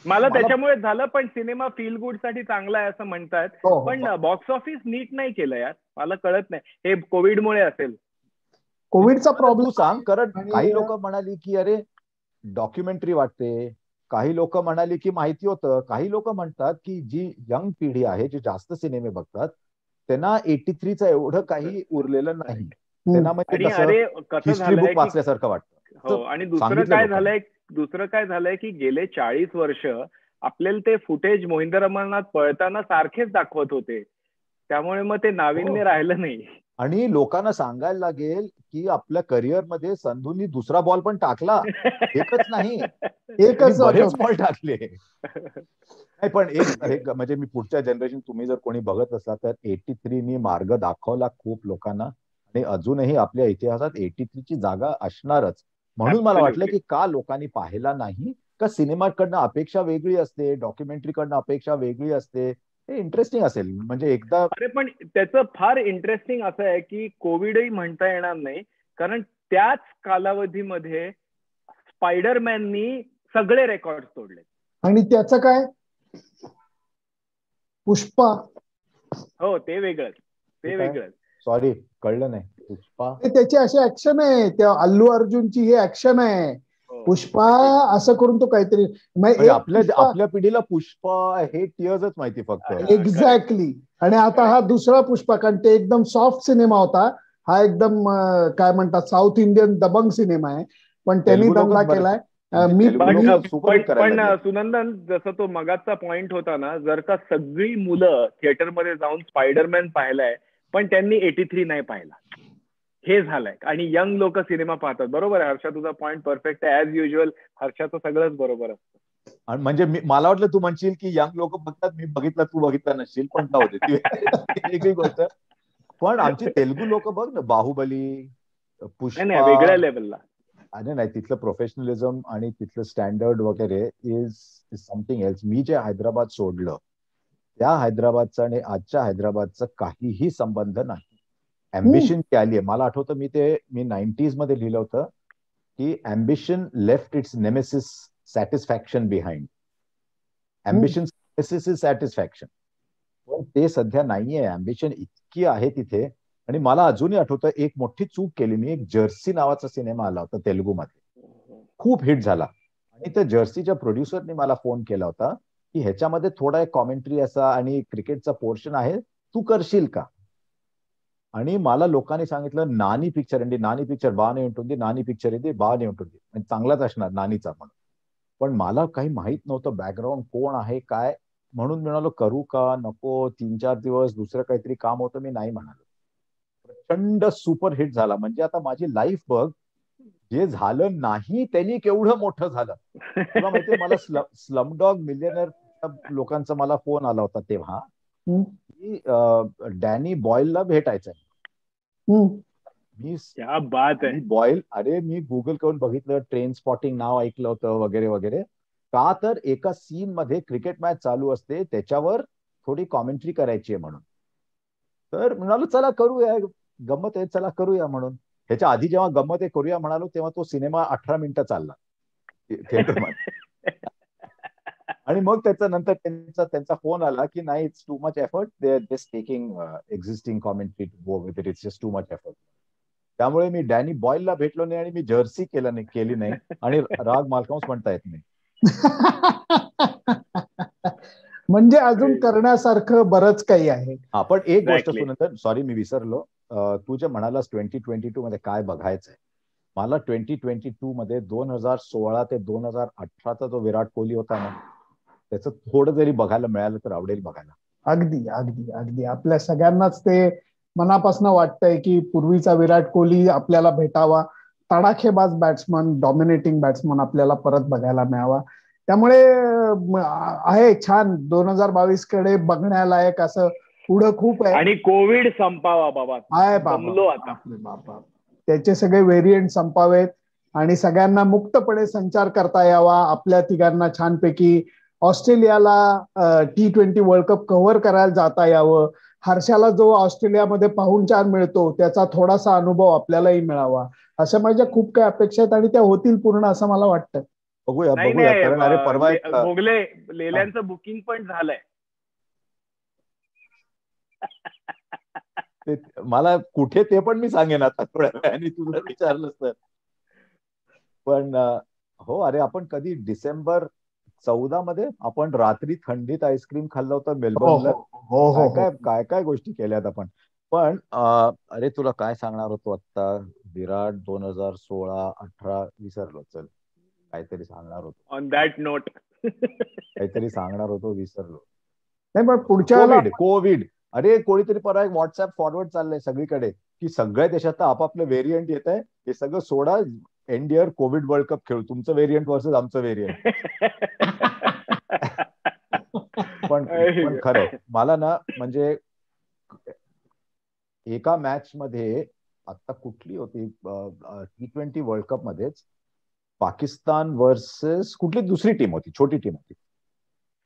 मला त्याच्यामुळे झालं, पण सिनेमा फील गुड साठी चांगला आहे असं म्हणतात, पण बॉक्स ऑफिस नीट नाही केलं यार, मला कळत नाही. हे कोविडमुळे असेल. कोविडचा प्रॉब्लेम सांग. कारण काही लोक म्हणाली की अरे डॉक्युमेंटरी वाटते, काही लोक म्हणाली की माहिती होतं, काही लोक म्हणतात की जी यंग पिढी आहे, जी जास्त सिनेमे बघतात, त्यांना 83चं एवढं काही उरलेलं नाही. त्यांना म्हणजे हिस्ट्री बुक वाचल्यासारखं वाटतं. हो, आणि दुसरं काय झालंय की गेले 40 वर्ष आपल्याला ते फुटेज मोहिंदर अमरनाथ पळताना सारखेच दाखवत होते, त्यामुळे मग ते नाविन्य राहिलं नाही. आणि लोकांना सांगायला लागेल की आपल्या करिअरमध्ये संधूंनी दुसरा बॉल पण टाकला, एकच नाही, बरेच बॉल टाकले. नाही पण एक म्हणजे मी पुढच्या जनरेशन, तुम्ही जर कोणी बघत असला तर 83नी मार्ग दाखवला खूप लोकांना, आणि अजूनही आपल्या इतिहासात 83ची जागा असणारच. म्हणून मला वाटलं की का लोकांनी पाहिला नाही, का सिनेमाकडनं अपेक्षा वेगळी असते, डॉक्युमेंटरीकडनं अपेक्षा वेगळी असते. हे इंटरेस्टिंग असेल म्हणजे एकदा. अरे पण त्याचं फार इंटरेस्टिंग असं आहे की कोविडही म्हणता येणार नाही, कारण त्याच कालावधीमध्ये स्पायडरमॅननी सगळे रेकॉर्ड तोडले. आणि त्याचं काय पुष्पा? हो, ते वेगळंच. सॉरी, कळलं नाही. पुष्पा त्याची अशी ऍक्शन आहे, त्या अल्लू अर्जुनची ही ऍक्शन आहे. पुष्पा असं करून तो काहीतरी आपल्या पिढीला पुष्पा हे टिअर्सच माहिती फक्त. एक्झॅक्टली. आणि आता हा दुसरा पुष्पा, कारण ते एकदम सॉफ्ट सिनेमा होता, हा एकदम काय म्हणतात साऊथ इंडियन दबंग सिनेमा आहे, पण त्यांनी दंगा केलाय. पण सुनंदन, जसं तो मगाचा पॉइंट होता ना, जर का सगळी मुलं थिएटरमध्ये जाऊन स्पायडरमॅन पाहिलाय पण त्यांनी 83 नाही पाहिला, हे झालंय. आणि यंग लोक सिनेमा पाहतात. बरोबर आहे हर्षा, तुझा पॉइंट परफेक्ट आहे. ऍज युजल हर्षाचं सगळंच बरोबर असतं. म्हणजे मला वाटलं तू म्हणशील की यंग लोक बघतात, मी बघितलं तू बघितलं नसशील, पण जाऊ दे, ती वेगळी गोष्ट. पण आमची तेलुगू लोक बघ ना, बाहुबली, पुष्पा, वेगळ्या लेवलला. अरे नाही, तिथलं प्रोफेशनलिझम आणि तिथलं स्टँडर्ड वगैरे इज समथिंग एल्स. मी जे हैदराबाद सोडलं, त्या हैदराबादचा आणि आजच्या हैदराबादचा काहीही संबंध नाही. अम्बिशन ती आली आहे. मला आठवतं मी 90s मध्ये लिहिलं होतं की ambition left it's nemesis satisfaction behind. Ambition nemesis is satisfaction. पण ते सध्या नाहीये. अम्बिशन इतकी आहे तिथे. आणि मला अजूनही आठवतं एक मोठी चूक केली मी. एक जर्सी नावाचा सिनेमा आला होता तेलुगूमध्ये, खूप हिट झाला. आणि त्या जर्सीच्या प्रोड्युसरने मला फोन केला होता की ह्याच्यामध्ये थोडा एक कॉमेंट्री असा आणि क्रिकेटचा पोर्शन आहे, तू करशील का. आणि मला लोकांनी सांगितलं नानी पिक्चर अंडी, नानी पिक्चर बाने ఉంటుంది, नानी पिक्चर ఇది बाने ఉంటుంది, म्हणजे चांगलाच असणार नानीचा म्हणून. पण मला काही माहित नव्हतं बॅकग्राऊंड कोण आहे काय, म्हणून म्हणालो करू का नको. 3-4 दिवस दुसरं काहीतरी काम होतं, मी नाही म्हणालो. प्रचंड सुपरहिट झाला. म्हणजे आता माझी लाईफ बघ, जे झालं नाही त्यांनी केवढं मोठं झालं. तुला माहितीये, मला स्लमडॉग मिलियनर लोकांचा मला फोन आला होता तेव्हा की डॅनी बॉयलला भेटायचंय. क्या बात आहे. बॉयल, अरे मी गुगल करून बघितलं, ट्रेन स्पॉटिंग नाव ऐकलं होतं वगैरे वगैरे. का तर एका सीन मध्ये क्रिकेट मॅच चालू असते, त्याच्यावर थोडी कॉमेंट्री करायची आहे म्हणून. तर म्हणालो चला करूया, गंमत आहे, चला करूया म्हणून. ह्याच्या आधी जेव्हा गंमत आहे करूया म्हणालो, तेव्हा तो सिनेमा 18 मिनिटं चालला थिएटरमध्ये. आणि मग त्याच्यानंतर त्यांचा फोन आला की नाही, it's too much effort, they are just taking existing commentary to go with it, it's just too much effort. त्यामुळे मी डॅनी बॉयलला भेटलो नाही आणि मी जर्सी केली नाही. आणि राग मालकांस म्हणता येत नाही. म्हणजे अजून करण्यासारखं बरंच काही आहे. आपण एक गोष्ट सुनंदन, सॉरी मी विसरलो, तू जे म्हणालास 2022 मध्ये काय बघायचंय, मला 2022 मध्ये 2016 ते 2018चा जो विराट कोहली होता ना, त्याचं थोडं जरी बघायला मिळालं तर आवडेल बघायला. अगदी अगदी अगदी. आपल्या सगळ्यांनाच ते मनापासून वाटतंय की पूर्वीचा विराट कोहली आपल्याला भेटावा, तडाखेबाज बॅट्समन, डॉमिनेटिंग बॅट्समन आपल्याला परत बघायला मिळावा. त्यामुळे आहे छान 2022 कडे बघण्यालायक असं पुढं खूप आहे. आणि कोविड संपावा बाबा, आहे बाबा, त्याचे सगळे व्हेरियंट संपावेत आणि सगळ्यांना मुक्तपणे संचार करता यावा. आपल्या तिघांना छानपैकी ऑस्ट्रेलियाला T20 वर्ल्ड कप कव्हर करायला जाता यावं. हर्षाला जो ऑस्ट्रेलियामध्ये पाहुणचार मिळतो त्याचा थोडासा अनुभव आपल्यालाही मिळावा. अशा माझ्या खूप काही अपेक्षा आहेत आणि त्या होतील पूर्ण असं मला वाटतं. बघूया. कारण अरे परवा भोगले लेल्यांचं बुकिंग पण झालंय. मला कुठे ते पण मी सांगेन आता थोड्या वेळाने, तुला विचारलं तर. पण हो, अरे आपण कधी डिसेंबर 14 मध्ये आपण रात्री थंडीत आईस्क्रीम खाल्लं होतं मेलबर्नला. काय काय गोष्टी केल्यात आपण. पण अरे तुला काय सांगणार होतो आता, विराट 2016-18 विसरलो. चल काहीतरी सांगणार होतो. ऑन दॅट नोट काहीतरी सांगणार होतो, विसरलो. नाही पण पुढच्या कोविड अरे कोणीतरी परवा एक व्हॉट्सअप फॉरवर्ड चाललंय सगळीकडे की सगळ्या देशात आपलं व्हेरियंट येत आहे, हे सगळं सोडा, एनडीआर कोविड वर्ल्ड कप खेळू, तुमचं व्हेरियंट वर्सेस आमचं व्हेरियंट. पण खरं मला ना, म्हणजे एका मॅच मध्ये आता कुठली होती T20 वर्ल्ड कप मध्येच, पाकिस्तान वर्सेस कुठली दुसरी टीम होती, छोटी टीम होती,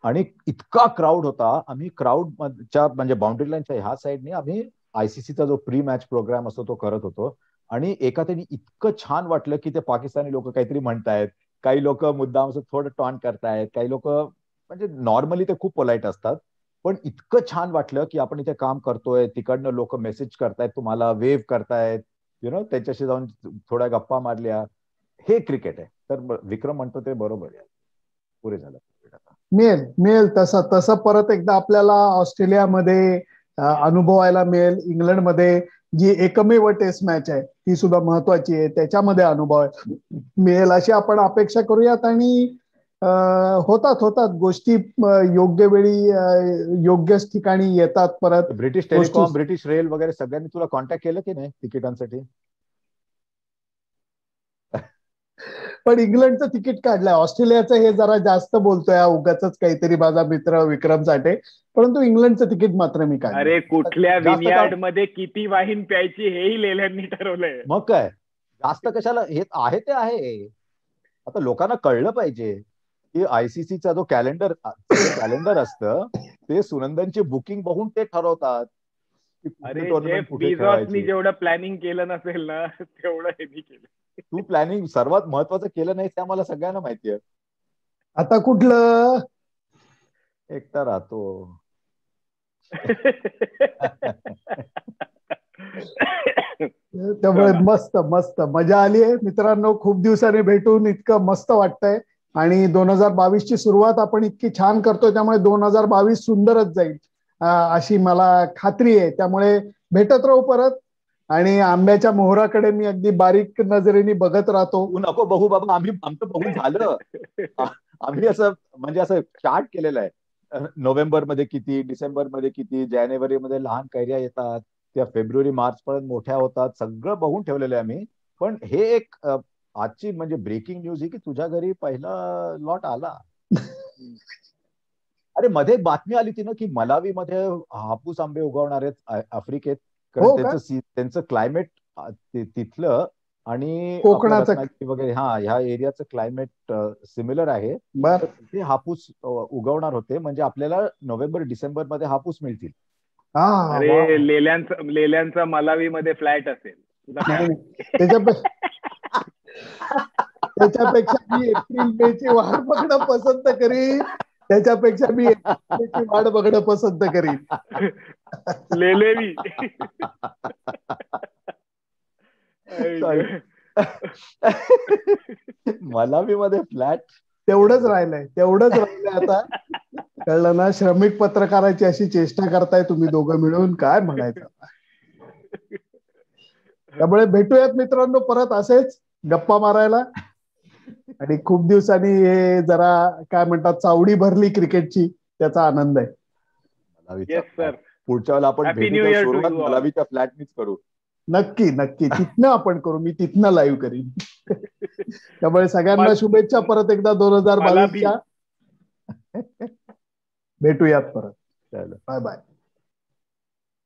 आणि इतका क्राऊड होता. आम्ही क्राऊडच्या म्हणजे बाउंड्री लाईनच्या ह्या साईडने आम्ही ICCचा जो प्री मॅच प्रोग्राम असतो तो करत होतो. आणि एका त्यांनी इतकं छान वाटलं की ते पाकिस्तानी लोक काहीतरी म्हणतायत, काही लोक मुद्दाम थोडं टॉन करतायत, काही लोक म्हणजे नॉर्मली ते खूप पोलाइट असतात, पण इतकं छान वाटलं की आपण इथे काम करतोय, तिकडनं लोक मेसेज करतायत, तुम्हाला वेव्ह करतायत, त्याच्याशी जाऊन थोड्या गप्पा मारल्या. हे क्रिकेट आहे. तर विक्रम म्हणतो ते बरोबर आहे, पुरे झालं. मिळेल तसं परत एकदा आपल्याला ऑस्ट्रेलियामध्ये अनुभवायला मिळेल. इंग्लंडमध्ये जी एकमेव टेस्ट मॅच आहे ती सुद्धा महत्वाची आहे, त्याच्यामध्ये अनुभव मिळेल अशी आपण अपेक्षा करूयात. आणि होतात गोष्टी योग्य वेळी योग्यच ठिकाणी येतात. परत ब्रिटिश टेलिकॉम, ब्रिटिश रेल वगैरे सगळ्यांनी तुला कॉन्टॅक्ट केलं की नाही तिकिटांसाठी? पण इंग्लंडचं तिकीट काढलंय, ऑस्ट्रेलियाचं हे जरा जास्त बोलतोय उगाच काहीतरी माझा मित्र विक्रम साठे, परंतु इंग्लंडचं तिकीट मात्र मी काढलं. अरे कुठल्या विनियार्ड मध्ये किती वाहीन प्यायची हेही लेल्यांनी ठरवलंय. मग काय जास्त कशाला, हे आहे ते आहे. आता लोकांना कळलं पाहिजे की आयसीसीचा जो कॅलेंडर असतं ते सुनंदनची बुकिंग बघून ते ठरवतात. अरे जेफ बेझोसनी जेवढं प्लॅनिंग केलं नसेल ना तेवढं हे मी केलं. तू प्लॅनिंग सर्वात महत्वाचं केलं नाही ते आम्हाला सगळ्यांना माहितीये. आता कुठलं एकटा राहतो. त्यामुळे मस्त मस्त मजा आली आहे मित्रांनो, खूप दिवसांनी भेटून इतकं मस्त वाटतंय. आणि 2022 ची सुरुवात आपण इतकी छान करतोय, त्यामुळे 2022 सुंदरच जाईल अशी मला खात्री आहे. त्यामुळे भेटत राहू परत. आणि आंब्याच्या मोहराकडे मी अगदी बारीक नजरेने बघत राहतो. तू नको बघू बाबा, आमचं बघून झालं. आम्ही असं म्हणजे असं चार्ट केलेलं आहे, नोव्हेंबर मध्ये किती, डिसेंबर मध्ये किती, जानेवारी मध्ये लहान कैऱ्या येतात, त्या फेब्रुवारी मार्च पर्यंत मोठ्या होतात, सगळं बघून ठेवलेलं आहे आम्ही. पण हे एक आजची म्हणजे ब्रेकिंग न्यूज आहे की तुझ्या घरी पहिला लॉट आला. अरे मध्ये एक बातमी आली होती ना की मलावी मध्ये हापूस आंबे उगवणार आहेत आफ्रिकेत, कारण त्यांचं क्लायमेट तिथलं आणि कोकणाचं वगैरे ह्या एरियाचं क्लायमेट सिमिलर आहे. ते हापूस उगवणार होते, म्हणजे आपल्याला नोव्हेंबर डिसेंबर मध्ये हापूस मिळतील. अरे लेल्यांचा मलावी मध्ये फ्लॅट असेल. त्याच्यापेक्षा मी एप्रिल मे ची वाट बघणं पसंत करीन. त्याच्यापेक्षा मी एप्रिल मे ची वाट बघणं पसंत करीन. लेलेवी मलावी मध्ये फ्लॅट तेवढंच राहिलंय आता. कळलं ना, श्रमिक पत्रकाराची अशी चेष्टा करताय तुम्ही दोघं मिळून, काय म्हणायचं. त्यामुळे भेटूयात मित्रांनो परत असेच गप्पा मारायला. आणि खूप दिवसांनी हे जरा काय म्हणतात चावडी भरली क्रिकेटची, त्याचा आनंद आहे. पुढच्या वेळेला आपण सुरुवात मलावीच्या फ्लॅटनीच करू. नक्की तिथनं आपण करू, मी तिथनं लाईव्ह करीन. त्यामुळे सगळ्यांना शुभेच्छा परत एकदा 2022च्या. भेटूयात परत. Bye bye.